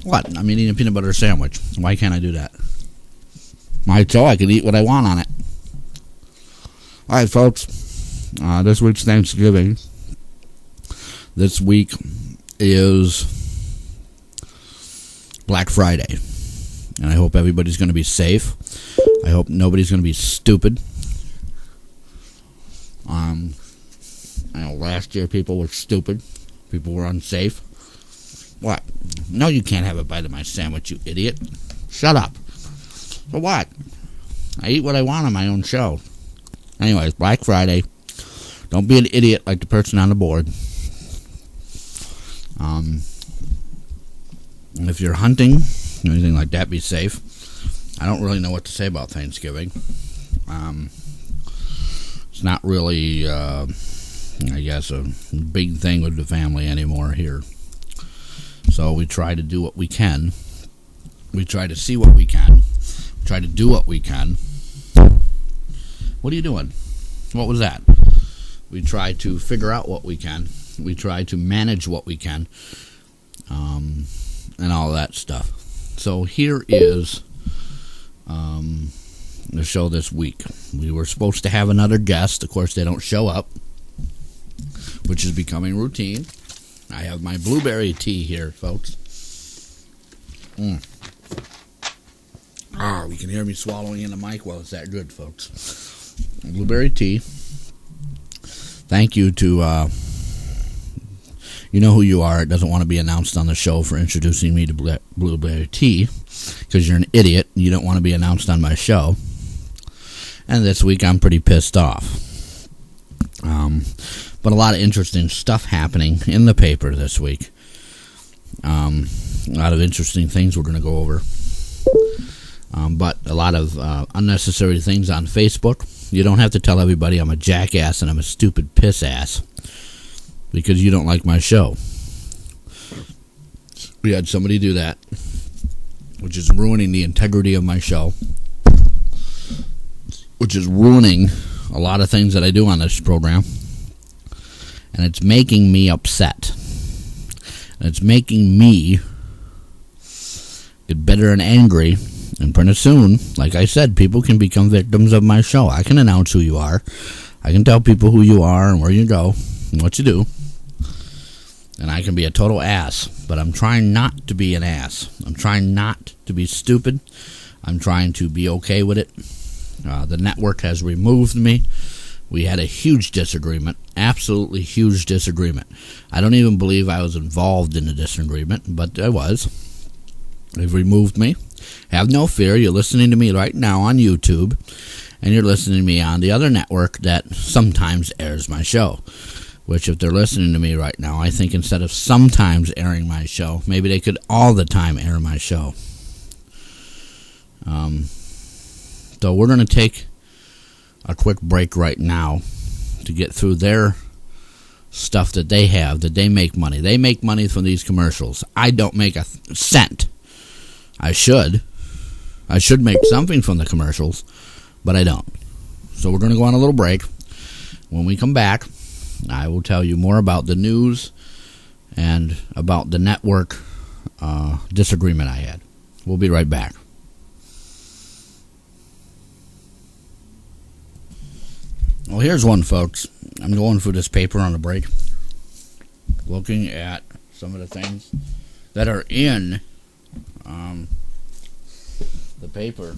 What? I'm eating a peanut butter sandwich. Why can't I do that? My show, I can eat what I want on it. All right, folks. This week's Thanksgiving. This week is Black Friday. And I hope everybody's going to be safe. I hope nobody's going to be stupid. I know last year people were stupid. People were unsafe. What? No, you can't have a bite of my sandwich, you idiot. Shut up. For what? I eat what I want on my own show. Anyways, Black Friday. Don't be an idiot like the person on the board. And if you're hunting, anything like that, be safe. I don't really know what to say about Thanksgiving. It's not really, I guess, a big thing with the family anymore here. So we try to do what we can. We try to see what we can. We try to do what we can. What are you doing? What was that? We try to figure out what we can. We try to manage what we can. And all that stuff. So here is the show this week. We were supposed to have another guest. Of course, they don't show up, which is becoming routine. I have my blueberry tea here, folks. You can hear me swallowing in the mic. Well, it's that good, folks. Blueberry tea. Thank you to, you know who you are. It doesn't want to be announced on the show for introducing me to blueberry tea, because you're an idiot. You don't want to be announced on my show. And this week I'm pretty pissed off. But a lot of interesting stuff happening in the paper this week. A lot of interesting things we're going to go over. But a lot of unnecessary things on Facebook. You don't have to tell everybody I'm a jackass and I'm a stupid piss ass because you don't like my show. We had somebody do that, which is ruining the integrity of my show, which is ruining a lot of things that I do on this program. And it's making me upset. And it's making me get bitter and angry. And pretty soon, like I said, people can become victims of my show. I can announce who you are. I can tell people who you are and where you go and what you do. And I can be a total ass. But I'm trying not to be an ass. I'm trying not to be stupid. I'm trying to be okay with it. The network has removed me. We had a huge disagreement, absolutely huge disagreement. I don't even believe I was involved in the disagreement, but I was. They've removed me. Have no fear, you're listening to me right now on YouTube, and you're listening to me on the other network that sometimes airs my show. Which, if they're listening to me right now, I think instead of sometimes airing my show, maybe they could all the time air my show. So we're going to take a quick break right now to get through their stuff that they have, that they make money. They make money from these commercials. I don't make a cent. I should. I should make something from the commercials, but I don't. So we're going to go on a little break. When we come back, I will tell you more about the news and about the network disagreement I had. We'll be right back. Well, here's one, folks. I'm going through this paper on the break, looking at some of the things that are in the paper.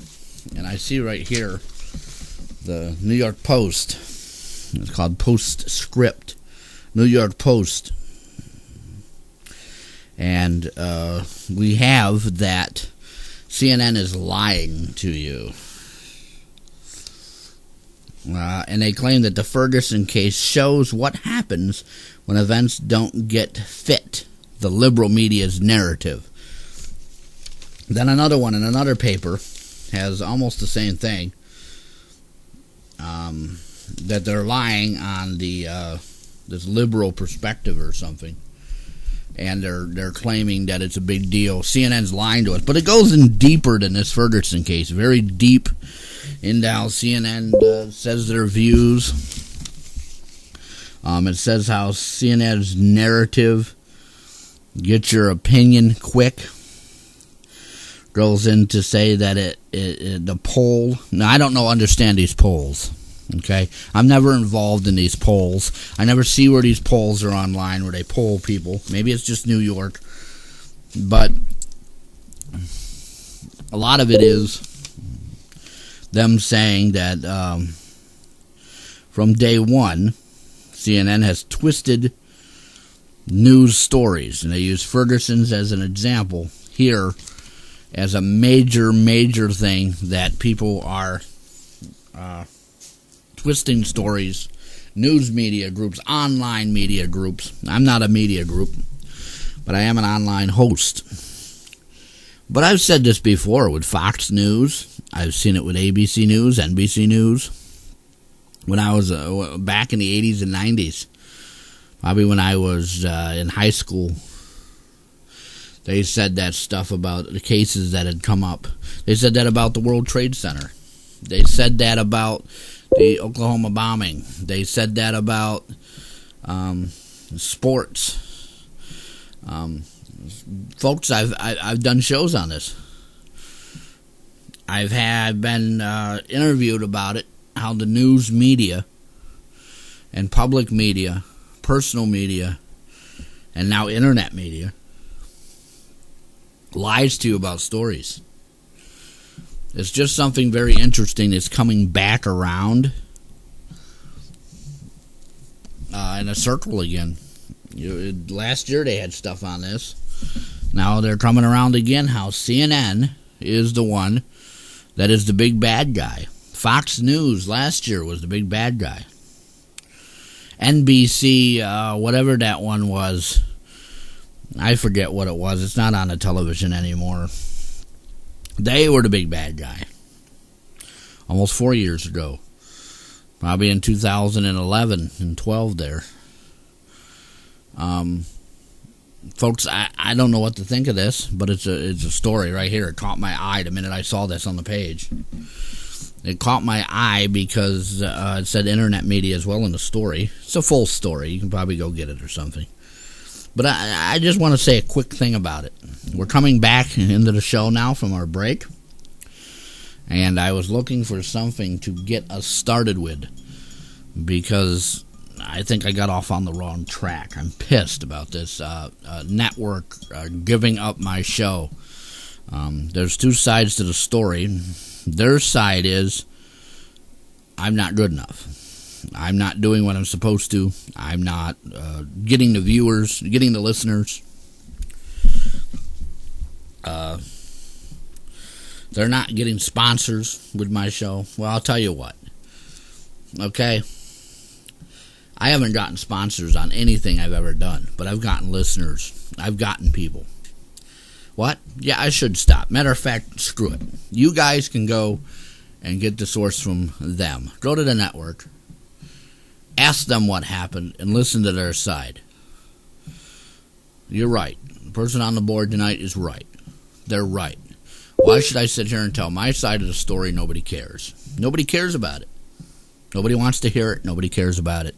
And I see right here the New York Post. It's called Postscript. New York Post. And we have that CNN is lying to you. And they claim that the Ferguson case shows what happens when events don't get fit the liberal media's narrative. Then another one in another paper has almost the same thing, that they're lying on the this liberal perspective or something, and they're claiming that it's a big deal. CNN's lying to us, but it goes in deeper than this Ferguson case, very deep. In how CNN says their views. It says how CNN's narrative get your opinion quick. Goes in to say that the poll. Now, I don't understand these polls. Okay, I'm never involved in these polls. I never see where these polls are online, where they poll people. Maybe it's just New York, but a lot of it is them saying that from day one, CNN has twisted news stories, and they use Ferguson's as an example here as a major thing that people are twisting stories. News media groups, online media groups. I'm not a media group, but I am an online host. But I've said this before with Fox News. I've seen it with ABC News, NBC News. When I was back in the 80s and 90s, probably when I was in high school, they said that stuff about the cases that had come up. They said that about the World Trade Center. They said that about the Oklahoma bombing. They said that about sports. Folks, I've done shows on this. I've been interviewed about it, how the news media and public media, personal media, and now internet media lies to you about stories. It's just something very interesting that's coming back around in a circle again. Last year they had stuff on this. Now they're coming around again, how CNN is the one that is the big bad guy. Fox News last year was the big bad guy. NBC, whatever that one was, I forget what it was. It's not on the television anymore. They were the big bad guy. Almost 4 years ago. Probably in 2011 and 12 there. Folks, I don't know what to think of this, but it's a story right here. It caught my eye the minute I saw this on the page. It caught my eye because it said internet media as well in the story. It's a full story. You can probably go get it or something. But I just want to say a quick thing about it. We're coming back into the show now from our break. And I was looking for something to get us started with, because I think I got off on the wrong track. I'm pissed about this network giving up my show. There's two sides to the story. Their side is, I'm not good enough. I'm not doing what I'm supposed to. I'm not getting the viewers, getting the listeners. They're not getting sponsors with my show. Well, I'll tell you what. Okay? I haven't gotten sponsors on anything I've ever done, but I've gotten listeners. I've gotten people. What? Yeah, I should stop. Matter of fact, screw it. You guys can go and get the source from them. Go to the network. Ask them what happened and listen to their side. You're right. The person on the board tonight is right. They're right. Why should I sit here and tell my side of the story? Nobody cares. Nobody cares about it. Nobody wants to hear it. Nobody cares about it.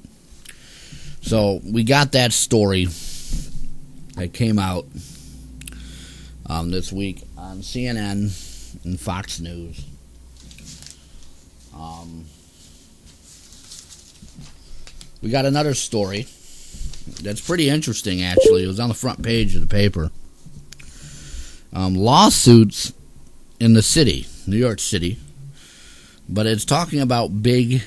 So we got that story that came out this week on CNN and Fox News. We got another story that's pretty interesting, actually. It was on the front page of the paper. Lawsuits in the city, New York City, but it's talking about the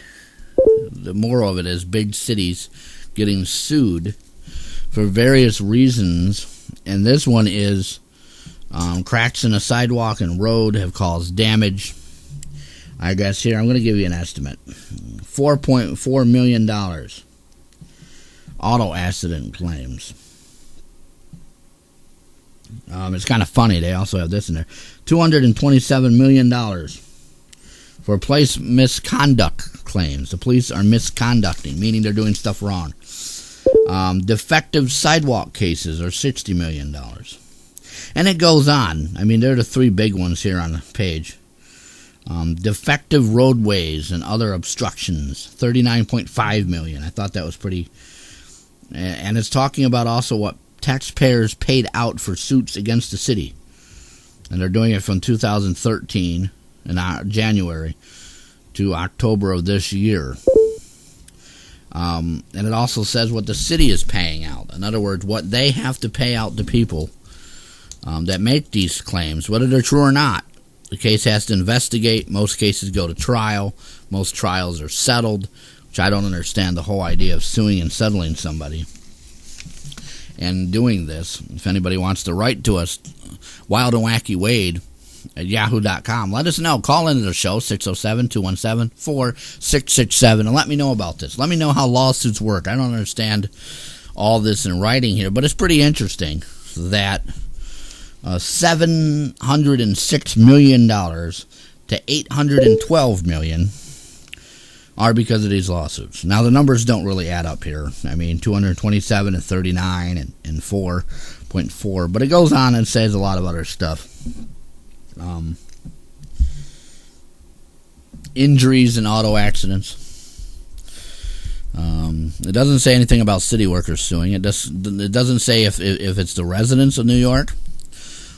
more of it is big cities getting sued for various reasons, and this one is cracks in a sidewalk and road have caused damage. I guess here, I'm going to give you an estimate. $4.4 million auto accident claims. It's kind of funny. They also have this in there. $227 million for police misconduct claims. The police are misconducting, meaning they're doing stuff wrong. Defective sidewalk cases are $60 million. And it goes on. I mean, they're the three big ones here on the page. Defective roadways and other obstructions, $39.5 million. I thought that was pretty. And it's talking about also what taxpayers paid out for suits against the city. And they're doing it from 2013 in January to October of this year. And it also says what the city is paying out. In other words, what they have to pay out to people that make these claims, whether they're true or not. The case has to investigate. Most cases go to trial. Most trials are settled, which I don't understand the whole idea of suing and settling somebody. And doing this, if anybody wants to write to us, Wild and Wacky Wade at yahoo.com. Let us know. Call into the show, 607-217-4667, and let me know about this. Let me know how lawsuits work. I don't understand all this in writing here, but it's pretty interesting that $706 million to $812 million are because of these lawsuits. Now, the numbers don't really add up here. I mean, 227 and 39 and 4.4, but it goes on and says a lot of other stuff. Injuries and auto accidents. It doesn't say anything about city workers suing. It doesn't say if it's the residents of New York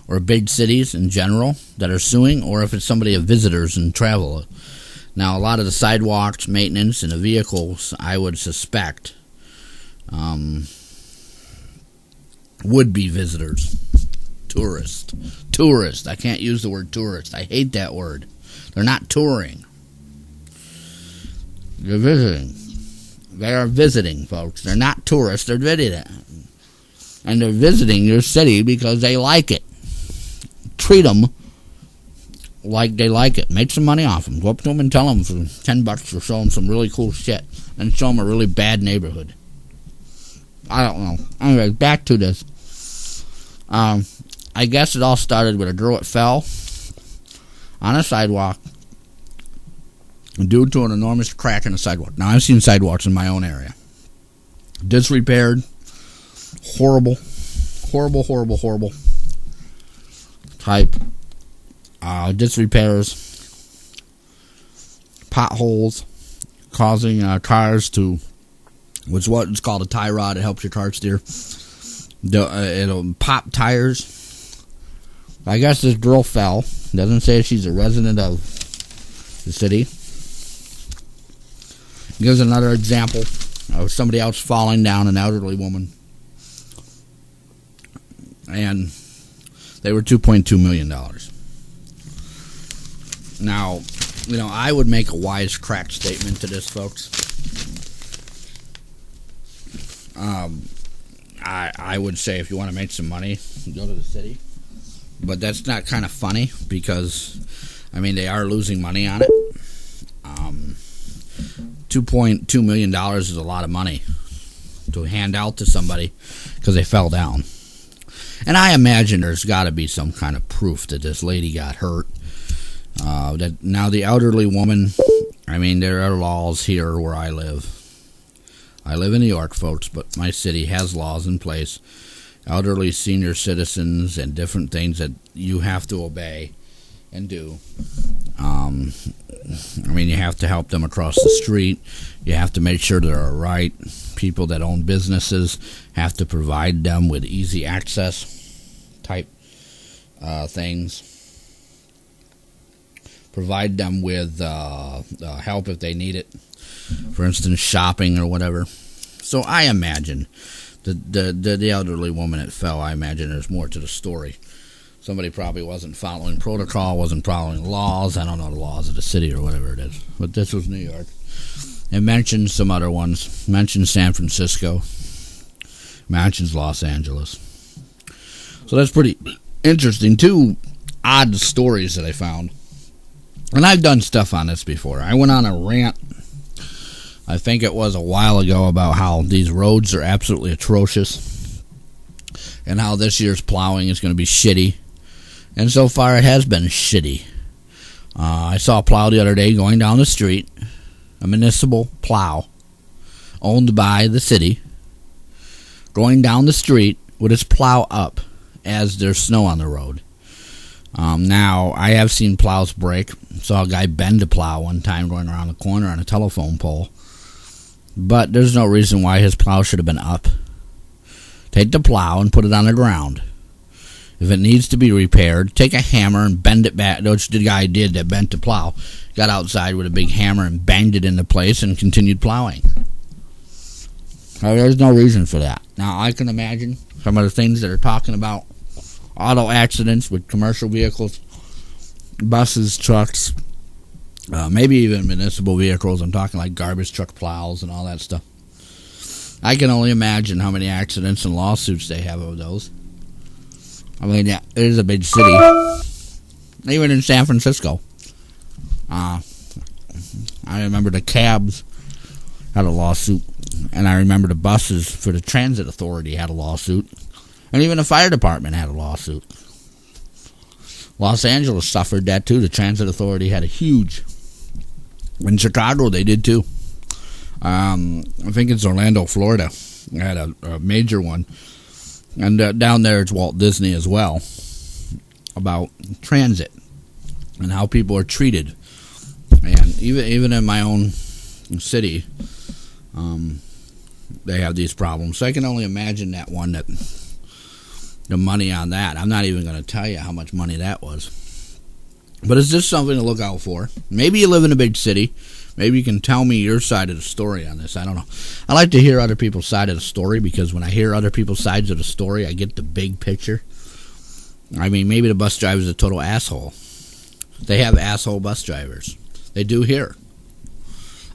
or big cities in general that are suing, or if it's somebody of visitors and travel. Now, a lot of the sidewalks, maintenance, and the vehicles, I would suspect, would be visitors. Tourist. I can't use the word tourist. I hate that word. They're not touring. They're visiting. They are visiting, folks. They're not tourists. They're visiting. And they're visiting your city because they like it. Treat them like they like it. Make some money off them. Go up to them and tell them for $10 to show them some really cool shit. And show them a really bad neighborhood. I don't know. Anyway, back to this. I guess it all started with a girl that fell on a sidewalk due to an enormous crack in the sidewalk. Now, I've seen sidewalks in my own area. Disrepaired. Horrible type disrepairs, potholes, causing cars to, which what is called a tie rod. It helps your car steer. It'll pop tires. I guess this girl fell. Doesn't say she's a resident of the city. Gives another example of somebody else falling down, an elderly woman. And they were $2.2 million. Now, I would make a wisecrack statement to this, folks. I would say if you want to make some money, go to the city. But that's not kind of funny because, they are losing money on it. $2.2 million is a lot of money to hand out to somebody because they fell down. And I imagine there's got to be some kind of proof that this lady got hurt. That now the elderly woman, there are laws here where I live. I live in New York, folks, but my city has laws in place. Elderly senior citizens and different things that you have to obey and do. You have to help them across the street. You have to make sure they're all right. People that own businesses have to provide them with easy access type things. Provide them with help if they need it. For instance, shopping or whatever. So I imagine the elderly woman that fell, I imagine there's more to the story. Somebody probably wasn't following protocol, wasn't following laws. I don't know the laws of the city or whatever it is. But this was New York. It mentions some other ones. Mentions San Francisco. Mentions Los Angeles. So that's pretty interesting. Two odd stories that I found. And I've done stuff on this before. I went on a rant, I think it was a while ago, about how these roads are absolutely atrocious. And how this year's plowing is going to be shitty. And so far it has been shitty. I saw a plow the other day going down the street. A municipal plow owned by the city, going down the street with its plow up as there's snow on the road. Now, I have seen plows break. Saw a guy bend a plow one time going around the corner on a telephone pole. But there's no reason why his plow should have been up. Take the plow and put it on the ground. If it needs to be repaired, take a hammer and bend it back. Which the guy did that bent the plow. Got outside with a big hammer and banged it into place and continued plowing. There's no reason for that. Now, I can imagine some of the things that are talking about auto accidents with commercial vehicles, buses, trucks, maybe even municipal vehicles. I'm talking like garbage truck plows and all that stuff. I can only imagine how many accidents and lawsuits they have of those. I mean, yeah, it is a big city. Even in San Francisco. I remember the cabs had a lawsuit. And I remember the buses for the transit authority had a lawsuit. And even the fire department had a lawsuit. Los Angeles suffered that too. The transit authority had a huge. In Chicago, they did too. I think it's Orlando, Florida. They had a major one. And down there, it's Walt Disney as well. About transit and how people are treated. And even in my own city, they have these problems. So I can only imagine that one, that the money on that. I'm not even going to tell you how much money that was. But it's just something to look out for. Maybe you live in a big city. Maybe you can tell me your side of the story on this. I don't know. I like to hear other people's side of the story, because when I hear other people's sides of the story, I get the big picture. I mean, maybe the bus driver's a total asshole. They have asshole bus drivers. They do here.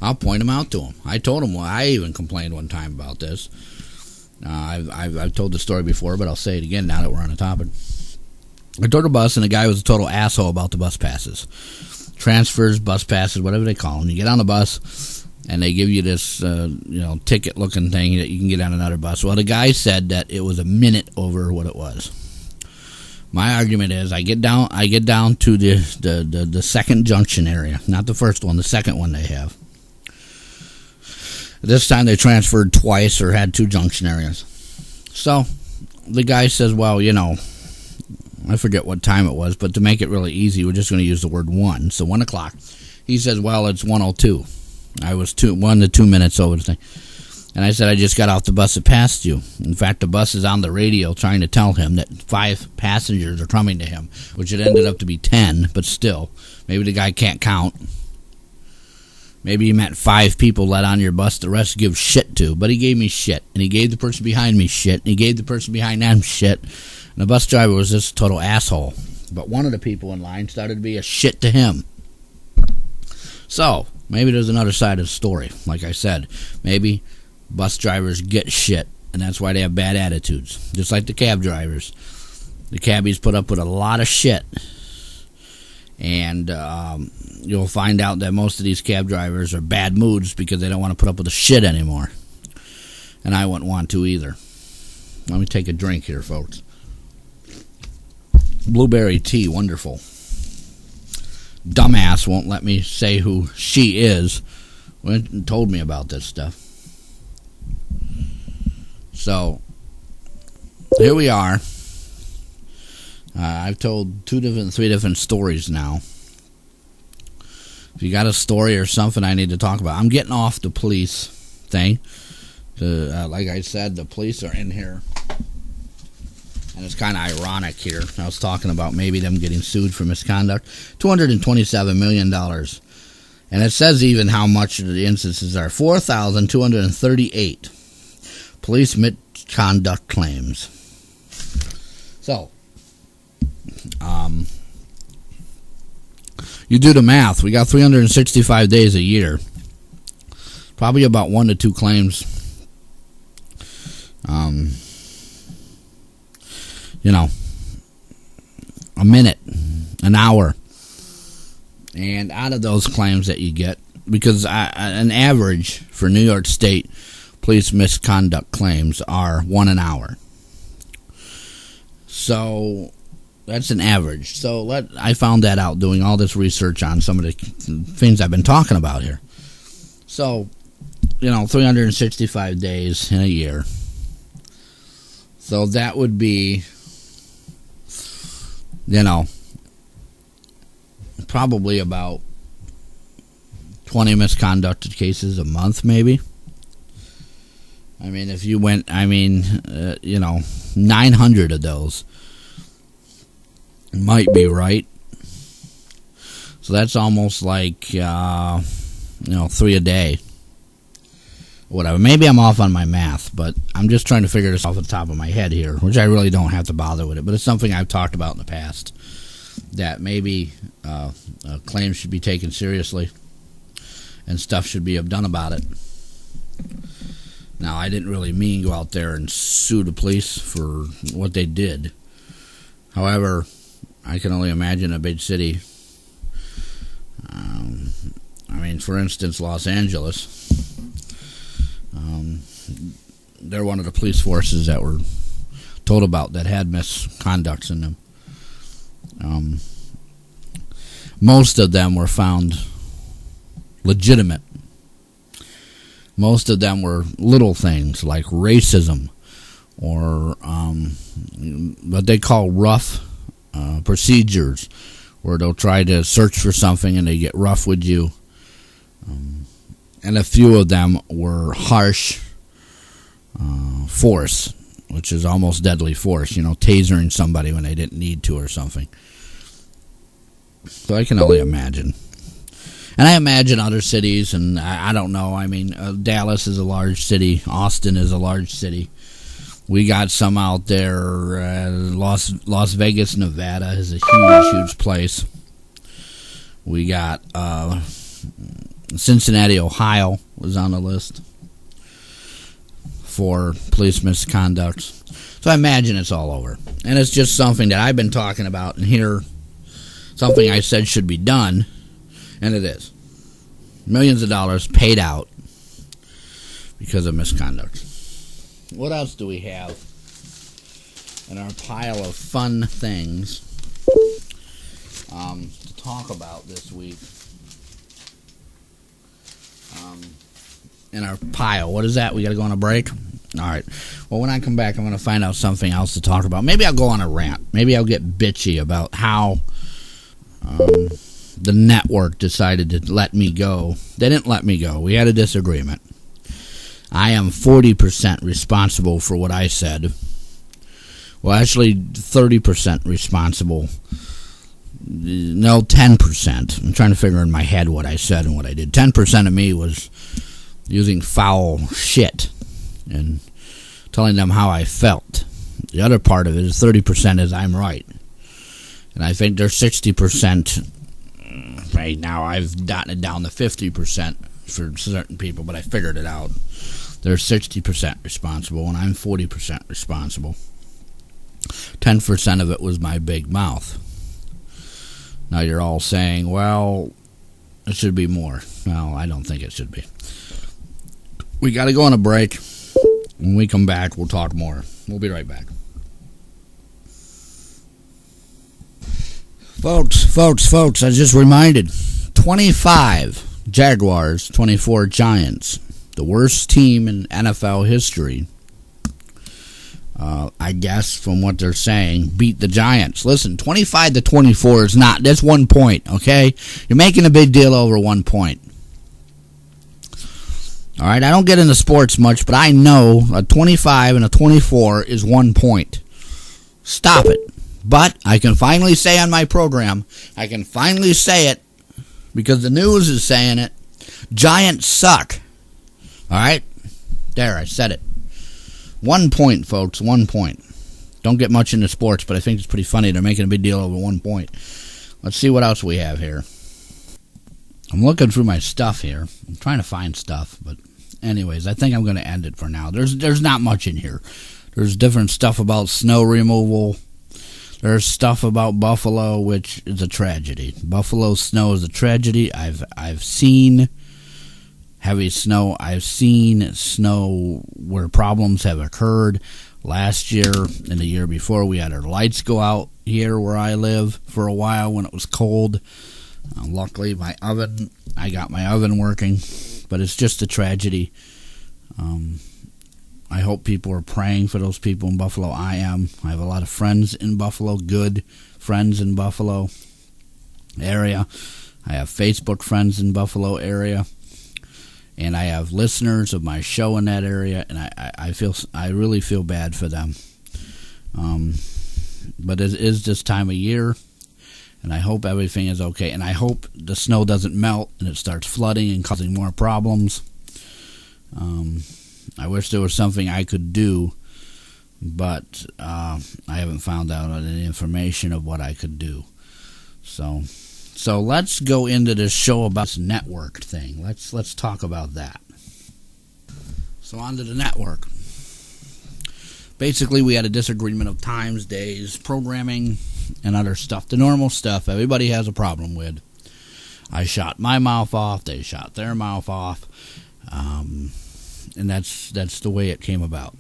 I'll point them out to them. I told them, I even complained one time about this. I've told the story before, but I'll say it again now that we're on the topic. I took a bus, and the guy was a total asshole about the bus passes. Transfers, bus passes, whatever they call them. You get on the bus, and they give you this ticket-looking thing that you can get on another bus. Well, the guy said that it was a minute over what it was. My argument is, I get down to the second junction area, not the first one, the second one they have. This time they transferred twice or had two junction areas. So the guy says, well, I forget what time it was, but to make it really easy, we're just going to use the word 1. So 1 o'clock. He says, well, it's 1:02. I was 1 to 2 minutes over the thing. And I said, I just got off the bus that passed you. In fact, the bus is on the radio trying to tell him that 5 passengers are coming to him, which it ended up to be 10, but still. Maybe the guy can't count. Maybe he meant 5 people let on your bus, the rest give shit to. But he gave me shit, and he gave the person behind me shit, and he gave the person behind them shit. And the bus driver was just a total asshole. But one of the people in line started to be a shit to him. So, maybe there's another side of the story. Like I said, maybe bus drivers get shit, and that's why they have bad attitudes. Just like the cab drivers. The cabbies put up with a lot of shit. And you'll find out that most of these cab drivers are bad moods because they don't want to put up with the shit anymore. And I wouldn't want to either. Let me take a drink here, folks. Blueberry tea, wonderful. Dumbass won't let me say who she is. Went and told me about this stuff. So, here we are. I've told 3 different stories now. If you got a story or something I need to talk about, I'm getting off the police thing. Like I said, the police are in here. And it's kind of ironic here. I was talking about maybe them getting sued for misconduct. $227 million. And it says even how much the instances are. 4,238 police misconduct claims. So, you do the math. We got 365 days a year. Probably about 1 to 2 claims. A minute, an hour. And out of those claims that you get, because an average for New York State police misconduct claims are 1 an hour. So that's an average. So I found that out doing all this research on some of the things I've been talking about here. So, 365 days in a year. So that would be, probably about 20 misconducted cases a month, maybe. I mean, if you went, 900 of those might be right. So that's almost like, 3 a day. Whatever. Maybe I'm off on my math, but I'm just trying to figure this off the top of my head here, which I really don't have to bother with it. But it's something I've talked about in the past, that maybe claims should be taken seriously and stuff should be done about it. Now, I didn't really mean go out there and sue the police for what they did. However, I can only imagine a big city. For instance, Los Angeles. They're one of the police forces that were told about that had misconducts in them. Most of them were found legitimate. Most of them were little things like racism or what they call rough procedures, where they'll try to search for something and they get rough with you. And a few of them were harsh force, which is almost deadly force, tasering somebody when they didn't need to or something. So I can only imagine. And I imagine other cities, and I don't know. Dallas is a large city. Austin is a large city. We got some out there. Las Vegas, Nevada is a huge, huge place. We got Cincinnati, Ohio was on the list for police misconduct. So I imagine it's all over. And it's just something that I've been talking about, and here, something I said should be done, and it is. Millions of dollars paid out because of misconduct. What else do we have in our pile of fun things to talk about this week? In our pile. What is that? We got to go on a break? All right. Well, when I come back, I'm going to find out something else to talk about. Maybe I'll go on a rant. Maybe I'll get bitchy about how the network decided to let me go. They didn't let me go. We had a disagreement. I am 40% responsible for what I said. Well, actually, 30% responsible. No, 10%. I'm trying to figure in my head what I said and what I did. 10% of me was using foul shit and telling them how I felt. The other part of it is 30% is I'm right. And I think there's 60%. Right now, I've gotten it down to 50% for certain people, but I figured it out. They're 60% responsible, and I'm 40% responsible. 10% of it was my big mouth. Now you're all saying, well, it should be more. Well, I don't think it should be. We got to go on a break. When we come back, we'll talk more. We'll be right back. Folks, I just reminded. 25 Jaguars, 24 Giants. The worst team in NFL history, I guess, from what they're saying, beat the Giants. Listen, 25-24 is not, that's 1 point, okay? You're making a big deal over 1 point. All right, I don't get into sports much, but I know a 25 and a 24 is 1 point. Stop it. But I can finally say on my program, I can finally say it because the news is saying it. Giants suck. All right? There, I said it. 1 point, folks, 1 point. Don't get much into sports, but I think it's pretty funny. They're making a big deal over 1 point. Let's see what else we have here. I'm looking through my stuff here. I'm trying to find stuff, but anyways, I think I'm going to end it for now. There's not much in here. There's different stuff about snow removal. There's stuff about Buffalo, which is a tragedy. Buffalo snow is a tragedy. I've seen heavy snow. I've seen snow where problems have occurred. Last year and the year before, we had our lights go out here where I live for a while when it was cold. Luckily, I got my oven working, but it's just a tragedy. I hope people are praying for those people in Buffalo. I am. I have a lot of friends in Buffalo, good friends in Buffalo area. I have Facebook friends in Buffalo area. and I have listeners of my show in that area, and I really feel bad for them. But it is this time of year, and I hope everything is okay, and I hope the snow doesn't melt and it starts flooding and causing more problems. I wish there was something I could do, but I haven't found out any information of what I could do. So let's go into this show about this network thing. Let's talk about that. So on to the network. Basically, we had a disagreement of times, days, programming, and other stuff. The normal stuff everybody has a problem with. I shot my mouth off. They shot their mouth off. And that's the way it came about.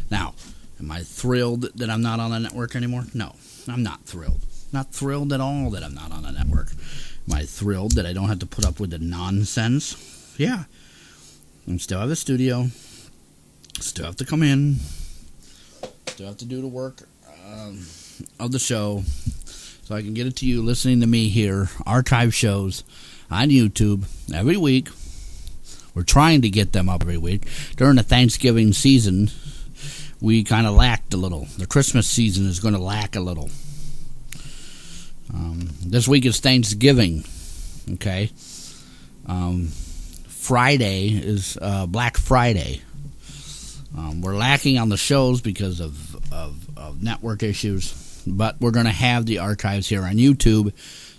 Now, am I thrilled that I'm not on the network anymore? No, I'm not thrilled. Not thrilled at all that I'm not on the network. Am I thrilled that I don't have to put up with the nonsense? Yeah. I still have a studio. Still have to come in. Still have to do the work of the show, so I can get it to you listening to me here. Archive shows on YouTube every week. We're trying to get them up every week. During the Thanksgiving season, we kind of lacked a little. The Christmas season is going to lack a little. This week is Thanksgiving. Okay. Friday is Black Friday. We're lacking on the shows because of network issues, but we're going to have the archives here on YouTube.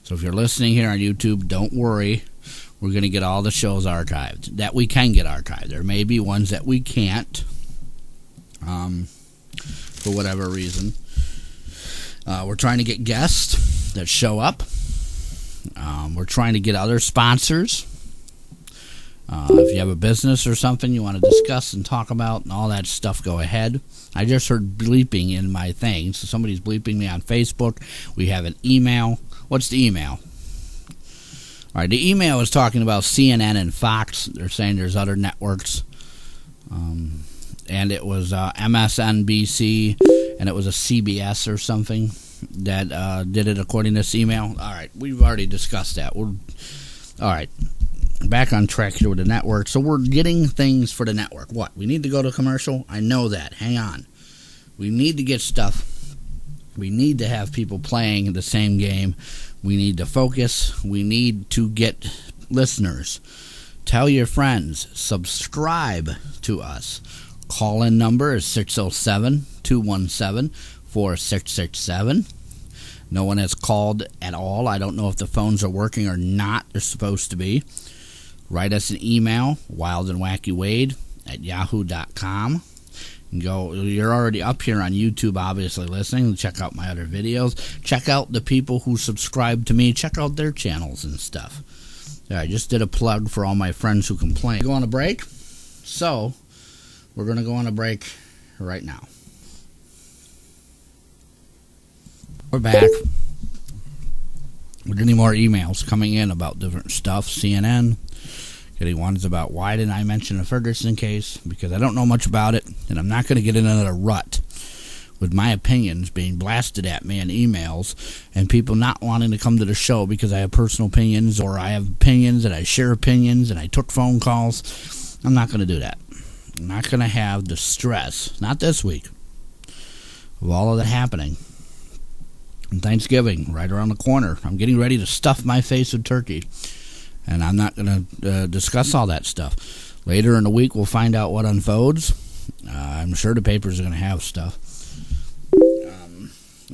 So if you're listening here on YouTube, don't worry. We're going to get all the shows archived that we can get archived. There may be ones that we can't for whatever reason. We're trying to get guests that show up. We're trying to get other sponsors. If you have a business or something you want to discuss and talk about and all that stuff, go ahead. I just heard bleeping in my thing, so somebody's bleeping me on Facebook. We have an email. What's the email? All right, the email is talking about CNN and Fox. They're saying there's other networks. And it was MSNBC, and it was a CBS or something that did it according to this email. All right, we've already discussed that. All right. Back on track here with the network. So we're getting things for the network. What? We need to go to commercial? I know that. Hang on. We need to get stuff. We need to have people playing the same game. We need to focus. We need to get listeners. Tell your friends. Subscribe to us. Call-in number is 607-217-4667. No one has called at all. I don't know if the phones are working or not. They're supposed to be. Write us an email, wildandwackywade@yahoo.com. You're already up here on YouTube, obviously, listening. Check out my other videos. Check out the people who subscribe to me. Check out their channels and stuff. I just did a plug for all my friends who complain. Go on a break? So, we're going to go on a break right now. We're back. We're getting more emails coming in about different stuff. CNN. Getting ones about why didn't I mention the Ferguson case, because I don't know much about it, and I'm not going to get in another rut with my opinions being blasted at me in emails and people not wanting to come to the show because I have personal opinions, or I have opinions and I share opinions and I took phone calls. I'm not going to do that. I'm not going to have the stress, not this week, of all of that happening. And Thanksgiving, right around the corner. I'm getting ready to stuff my face with turkey. And I'm not going to discuss all that stuff. Later in the week, we'll find out what unfolds. I'm sure the papers are going to have stuff.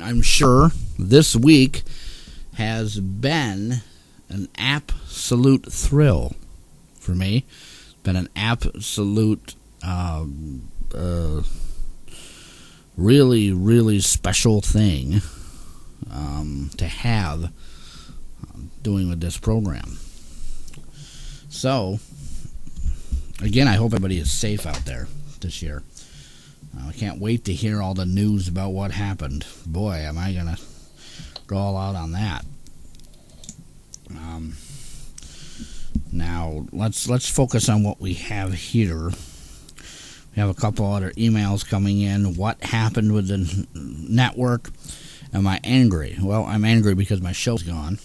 I'm sure this week has been an absolute thrill for me. Been an absolute, really, really special thing to have doing with this program. So, again, I hope everybody is safe out there this year. I can't wait to hear all the news about what happened. Boy, am I going to go all out on that. Now, let's focus on what we have here. We have a couple other emails coming in. What happened with the network? Am I angry? Well, I'm angry because my show's gone.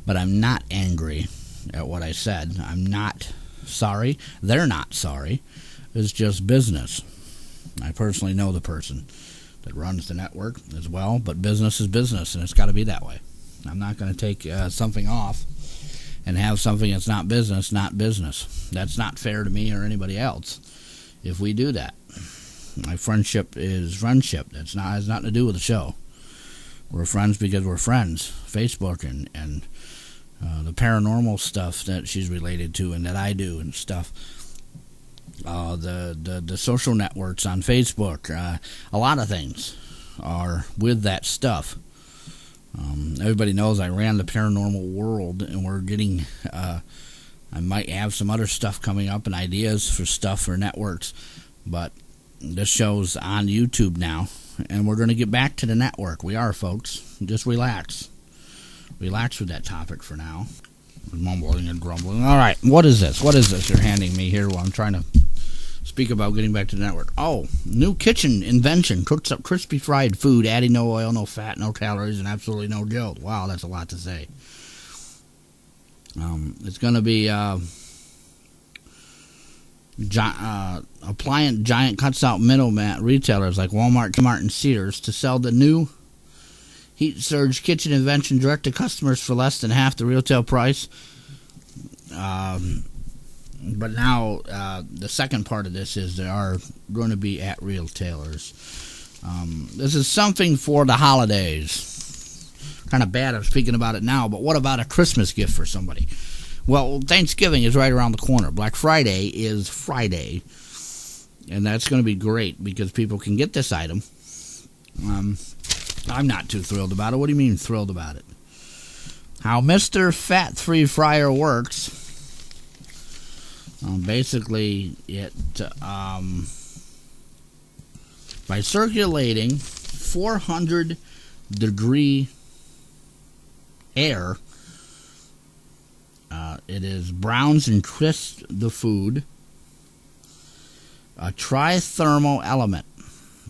But I'm not angry at what I said. I'm not sorry. They're not sorry. It's just business. I personally know the person that runs the network as well, but business is business, and it's got to be that way. I'm not going to take something off and have something that's not business. That's not fair to me or anybody else if we do that. My friendship is friendship. Has nothing to do with the show. We're friends because we're friends. Facebook and the paranormal stuff that she's related to and that I do and stuff. The social networks on Facebook. A lot of things are with that stuff. Everybody knows I ran the paranormal world, and we're getting... I might have some other stuff coming up and ideas for stuff for networks, but this show's on YouTube now, and we're going to get back to the network. We are, folks. Just relax. Relax with that topic for now. Mumbling and grumbling. All right, what is this? What is this you're handing me here while I'm trying to speak about getting back to the network? Oh, new kitchen invention. Cooks up crispy fried food, adding no oil, no fat, no calories, and absolutely no guilt. Wow, that's a lot to say. It's going to be appliance giant cuts out middleman retailers like Walmart, Kmart, and Sears to sell the new heat surge kitchen invention direct to customers for less than half the retail price. But now the second part of this is they are going to be at retailers. This is something for the holidays. Kind of bad I'm speaking about it now, but what about a Christmas gift for somebody? Well, Thanksgiving is right around the corner. Black Friday is Friday, and that's going to be great because people can get this item. I'm not too thrilled about it. What do you mean thrilled about it? How Mr. Fat-Free Fryer works. Basically, it by circulating 400-degree air, it is browns and crisps the food. A trithermal element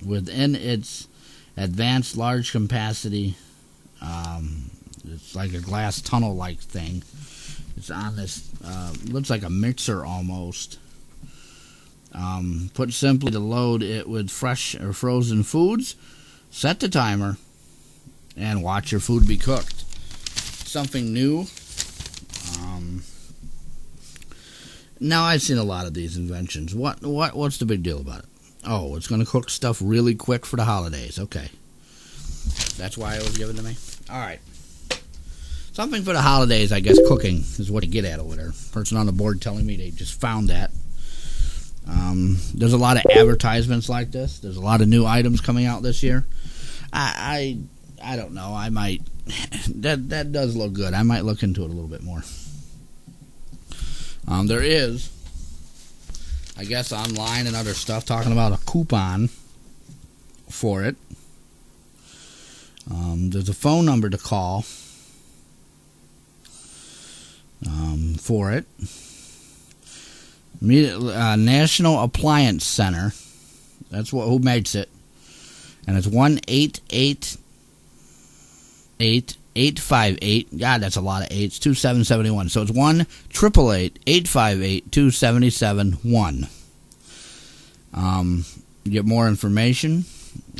within its advanced large capacity. It's like a glass tunnel-like thing. It's on this, looks like a mixer almost. Put simply, to load it with fresh or frozen foods, set the timer, and watch your food be cooked. Something new. Now, I've seen a lot of these inventions. What's the big deal about it? Oh, it's going to cook stuff really quick for the holidays. Okay. That's why it was given to me? All right. Something for the holidays, I guess cooking is what you get at over there. Person on the board telling me they just found that. There's a lot of advertisements like this. There's a lot of new items coming out this year. I don't know. I might... That does look good. I might look into it a little bit more. There is, I guess, online and other stuff talking about a coupon for it. There's a phone number to call for it. National Appliance Center. That's who makes it. And it's 1-888-858. God, that's a lot of eights. 2771. So it's 1-888-858-2771. You get more information.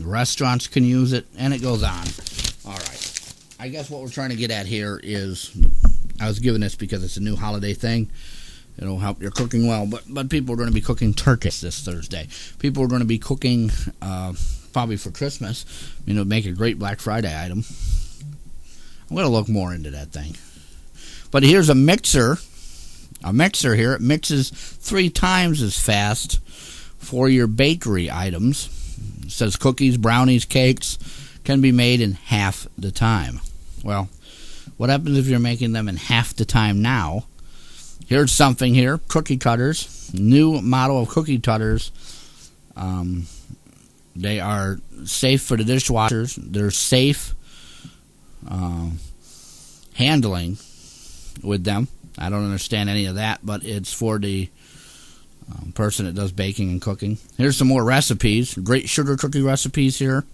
Restaurants can use it, and it goes on. All right. I guess what we're trying to get at here is, I was given this because it's a new holiday thing. It'll help your cooking well, but people are going to be cooking turkeys this Thursday. People are going to be cooking probably for Christmas. Make a great Black Friday item. I'm going to look more into that thing. But here's a mixer. A mixer here. It mixes 3 times as fast for your bakery items. It says cookies, brownies, cakes can be made in half the time. Well, what happens if you're making them in half the time now? Here's something here. Cookie cutters. New model of cookie cutters. They are safe for the dishwashers. They're safe handling with them. I don't understand any of that, but it's for the person that does baking and cooking. Here's some more recipes. Great sugar cookie recipes here.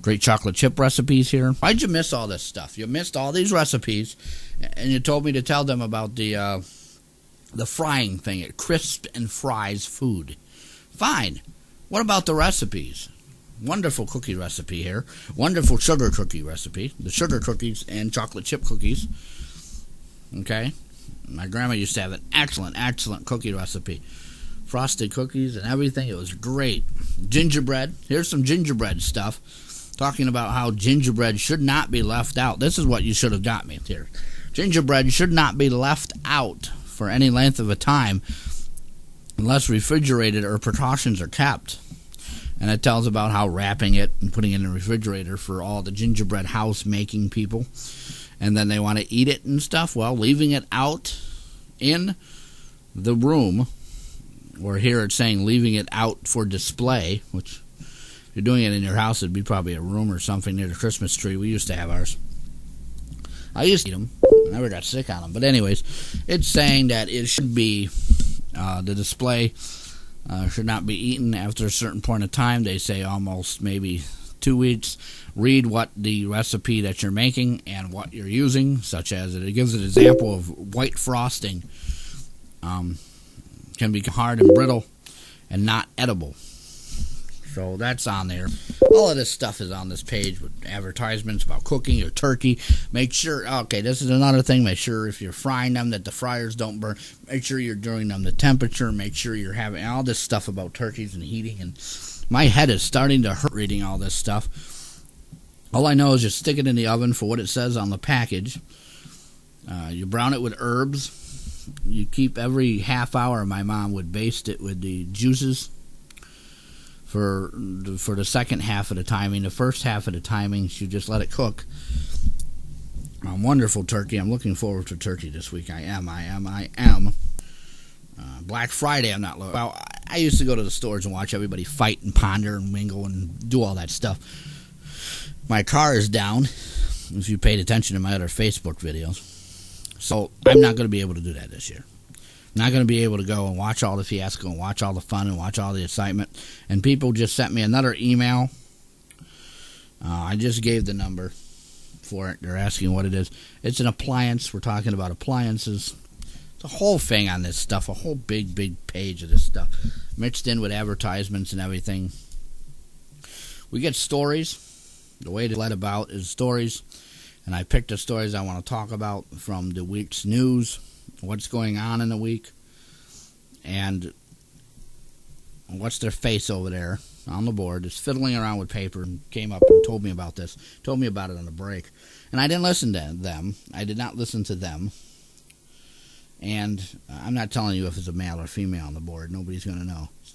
Great chocolate chip recipes here. Why'd you miss all this stuff? You missed all these recipes, and you told me to tell them about the frying thing. It crisps and fries food. Fine. What about the recipes? Wonderful cookie recipe here. Wonderful sugar cookie recipe. The sugar cookies and chocolate chip cookies. Okay? My grandma used to have an excellent, excellent cookie recipe. Frosted cookies and everything. It was great. Gingerbread. Here's some gingerbread stuff. Talking about how gingerbread should not be left out. This is what you should have got me here. Gingerbread should not be left out for any length of a time unless refrigerated or precautions are kept. And it tells about how wrapping it and putting it in the refrigerator for all the gingerbread house making people. And then they want to eat it and stuff. Well, leaving it out in the room, or here it's saying leaving it out for display, which if you're doing it in your house, it'd be probably a room or something near the Christmas tree. We used to have ours. I used to eat them. I never got sick on them. But anyways, it's saying that it should be, the display should not be eaten after a certain point of time. They say almost maybe 2 weeks. Read what the recipe that you're making and what you're using, such as it gives an example of white frosting can be hard and brittle and not edible. So that's on there. All of this stuff is on this page with advertisements about cooking or turkey. Make sure, okay, this is another thing. Make sure if you're frying them that the fryers don't burn. Make sure you're doing them the temperature. Make sure you're having all this stuff about turkeys and heating. And my head is starting to hurt reading all this stuff. All I know is just stick it in the oven for what it says on the package. You brown it with herbs. You keep every half hour. My mom would baste it with the juices. For the second half of the timing. The first half of the timing, you just let it cook. Wonderful turkey. I'm looking forward to turkey this week. I am. Black Friday, I'm not looking. Well, I used to go to the stores and watch everybody fight and ponder and mingle and do all that stuff. My car is down, if you paid attention to my other Facebook videos. So I'm not going to be able to do that this year. Not going to be able to go and watch all the fiasco and watch all the fun and watch all the excitement. And people just sent me another email. I just gave the number for it. They're asking what it is. It's an appliance. We're talking about appliances. It's a whole thing on this stuff. A whole big, big page of this stuff. Mixed in with advertisements and everything. We get stories. The way to let about is stories. And I picked the stories I want to talk about from the week's news. What's going on in the week, and what's their face over there on the board is fiddling around with paper and came up and told me about this, told me about it on the break, and I didn't listen to them. I did not listen to them, and I'm not telling you if it's a male or female on the board. Nobody's going to know. It's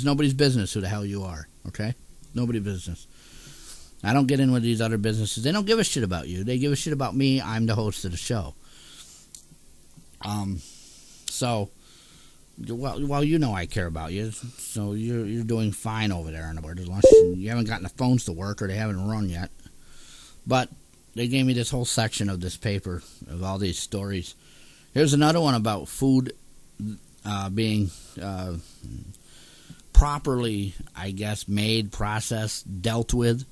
nobody's business who the hell you are, okay? Nobody's business. I don't get in with these other businesses. They don't give a shit about you. They give a shit about me. I'm the host of the show. So, well, you know I care about you, so you're doing fine over there on the board, as long as you haven't gotten the phones to work or they haven't run yet. But they gave me this whole section of this paper of all these stories. Here's another one about food being properly, I guess, made, processed, dealt with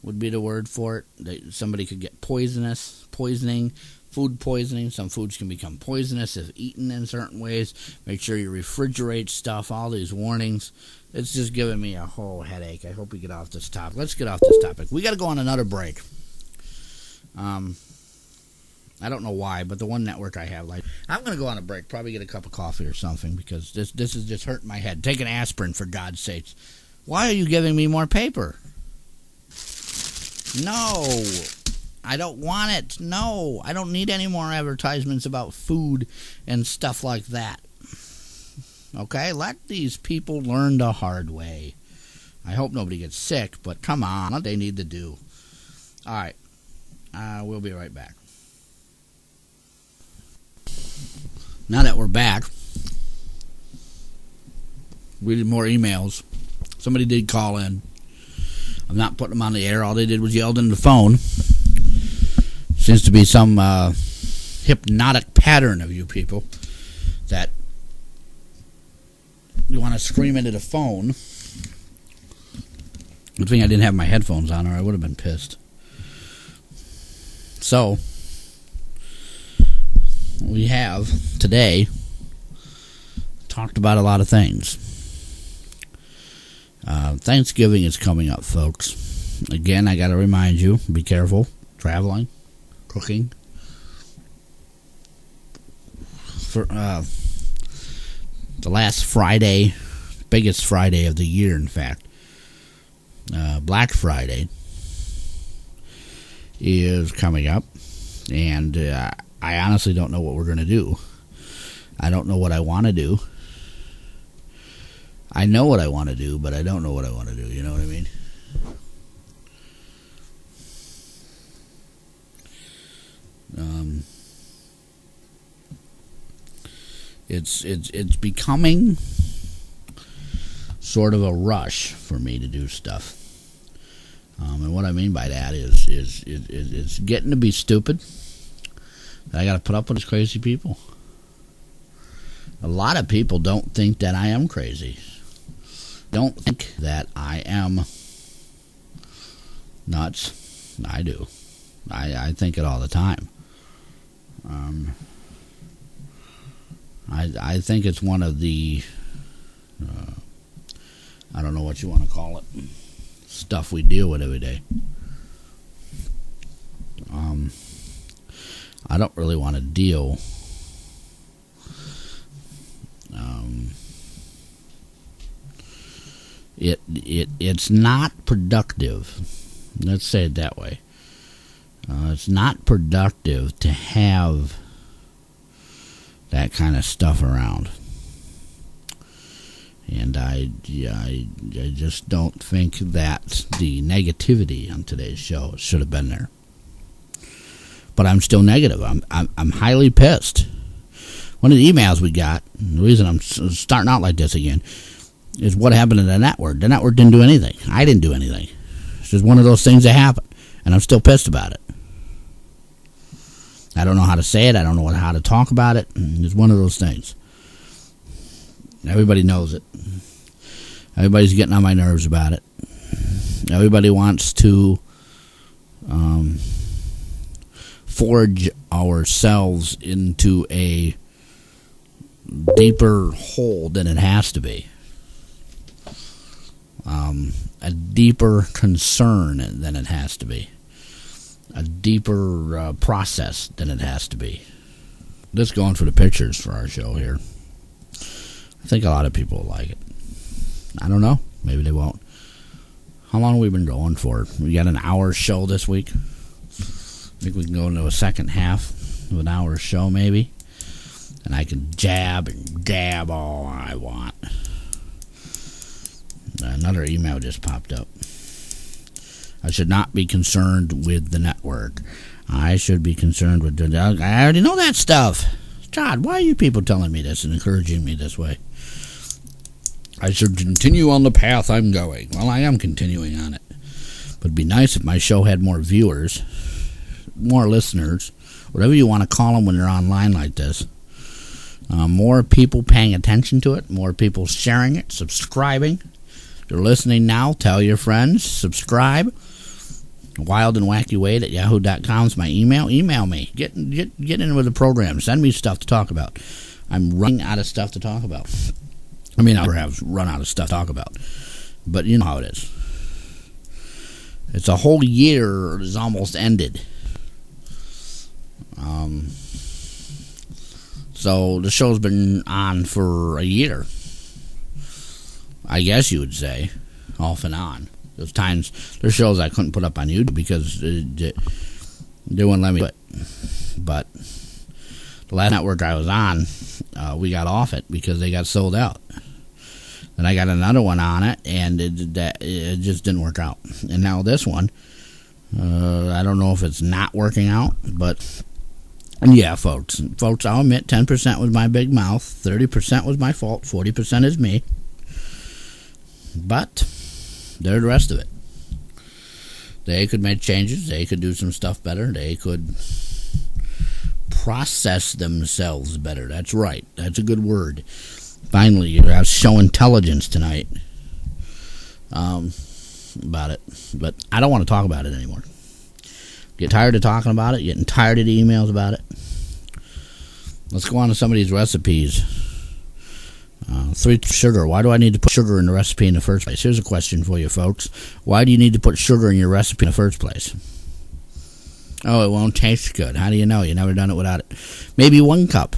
would be the word for it. Somebody could get poisoning. Food poisoning. Some foods can become poisonous if eaten in certain ways. Make sure you refrigerate stuff. All these warnings. It's just giving me a whole headache. I hope we get off this topic. Let's get off this topic. We got to go on another break. I don't know why, but the one network I have, I'm going to go on a break. Probably get a cup of coffee or something because this is just hurting my head. Take an aspirin, for God's sakes. Why are you giving me more paper? No. I don't want it. No, I don't need any more advertisements about food and stuff like that. Okay, let these people learn the hard way. I hope nobody gets sick, but come on, what they need to do. All right, we'll be right back. Now that we're back, we did more emails. Somebody did call in. I'm not putting them on the air. All they did was yelled into the phone. Seems to be some hypnotic pattern of you people that you want to scream into the phone Good thing I didn't have my headphones on, or I would have been pissed. So, we have today talked about a lot of things. Thanksgiving is coming up, folks. Again, I got to remind you, be careful. Traveling, cooking. For the last Friday, biggest Friday of the year, in fact, Black Friday is coming up, and I honestly don't know what we're going to do. I don't know what I want to do. I know what I want to do, but I don't know what I want to do. You know what I mean? It's becoming sort of a rush for me to do stuff. And what I mean by that is it's getting to be stupid. I got to put up with these crazy people. A lot of people don't think that I am crazy. Don't think that I am nuts. I do. I think it all the time. I think it's one of the I don't know what you want to call it, stuff we deal with every day. I don't really want to deal it's not productive. Let's say it that way. It's not productive to have that kind of stuff around. And I just don't think that the negativity on today's show should have been there. But I'm still negative. I'm highly pissed. One of the emails we got, the reason I'm starting out like this again, is what happened to the network. The network didn't do anything. I didn't do anything. It's just one of those things that happened, and I'm still pissed about it. I don't know how to say it. I don't know how to talk about it. It's one of those things. Everybody knows it. Everybody's getting on my nerves about it. Everybody wants to forge ourselves into a deeper hole than it has to be. A deeper concern than it has to be. A deeper process than it has to be. Just going for the pictures for our show here. I think a lot of people will like it. I don't know. Maybe they won't. How long have we been going for? We got an hour show this week. I think we can go into a second half of an hour show maybe. And I can jab and gab all I want. Another email just popped up. I should not be concerned with the network. I should be concerned with the... I already know that stuff. God, why are you people telling me this and encouraging me this way? I should continue on the path I'm going. Well, I am continuing on it. But it'd be nice if my show had more viewers, more listeners, whatever you want to call them when they're online like this. More people paying attention to it, more people sharing it, subscribing. If you're listening now, tell your friends, subscribe. wildandwackywade@yahoo.com is my email. Email me. Get in with the program. Send me stuff to talk about. I'm running out of stuff to talk about. I mean, I perhaps run out of stuff to talk about. But you know how it is. It's a whole year is almost ended. So the show's been on for a year. I guess you would say. Off and on. There's shows I couldn't put up on YouTube because they wouldn't let me do it. But the last network I was on, we got off it because they got sold out. Then I got another one on it, and it just didn't work out. And now this one, I don't know if it's not working out, but yeah, folks, I'll admit 10% was my big mouth, 30% was my fault, 40% is me. But there's the rest of it. They could make changes. They could do some stuff better. They could process themselves better. That's right. That's a good word. Finally, you have show intelligence tonight. about it, but I don't want to talk about it anymore. Get tired of talking about it, getting tired of the emails about it. Let's go on to some of these recipes. 3 sugar. Why do I need to put sugar in the recipe in the first place? Here's a question for you folks. Why do you need to put sugar in your recipe in the first place? Oh, it won't taste good. How do you know? You never done it without it. Maybe 1 cup.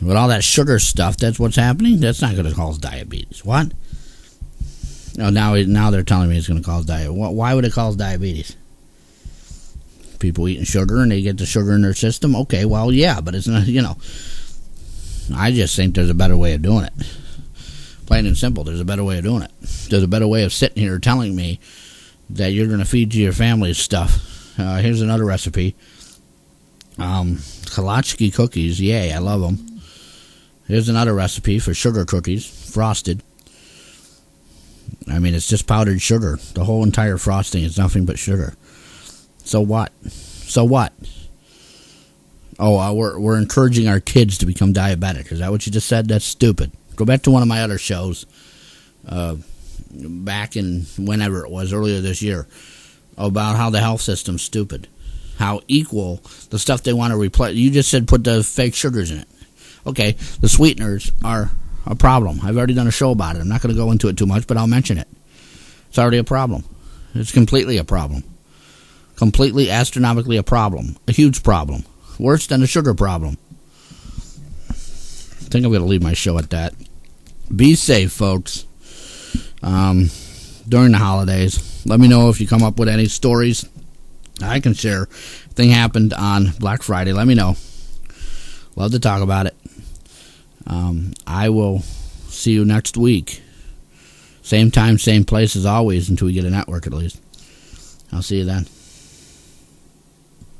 With all that sugar stuff, that's what's happening? That's not going to cause diabetes. What? Oh, now they're telling me it's going to cause diabetes. Why would it cause diabetes? People eating sugar and they get the sugar in their system? Okay, well, yeah, but it's not, I just think there's a better way of doing it. Plain and simple, there's a better way of doing it. There's a better way of sitting here telling me that you're going to feed your family stuff. Here's another recipe. Kolatsky cookies. Yay, I love them. Here's another recipe for sugar cookies, frosted. I mean, it's just powdered sugar. The whole entire frosting is nothing but sugar. So what? So what? Oh, we're encouraging our kids to become diabetic. Is that what you just said? That's stupid. Go back to one of my other shows back in whenever it was, earlier this year, about how the health system's stupid. How equal the stuff they want to replace. You just said put the fake sugars in it. Okay, the sweeteners are a problem. I've already done a show about it. I'm not going to go into it too much, but I'll mention it. It's already a problem. It's completely a problem. Completely astronomically a problem. A huge problem. Worse than the sugar problem. I think I'm going to leave my show at that. Be safe, folks. During the holidays. Let me know if you come up with any stories I can share. Thing happened on Black Friday. Let me know. Love to talk about it. I will see you next week. Same time, same place as always until we get a network at least. I'll see you then.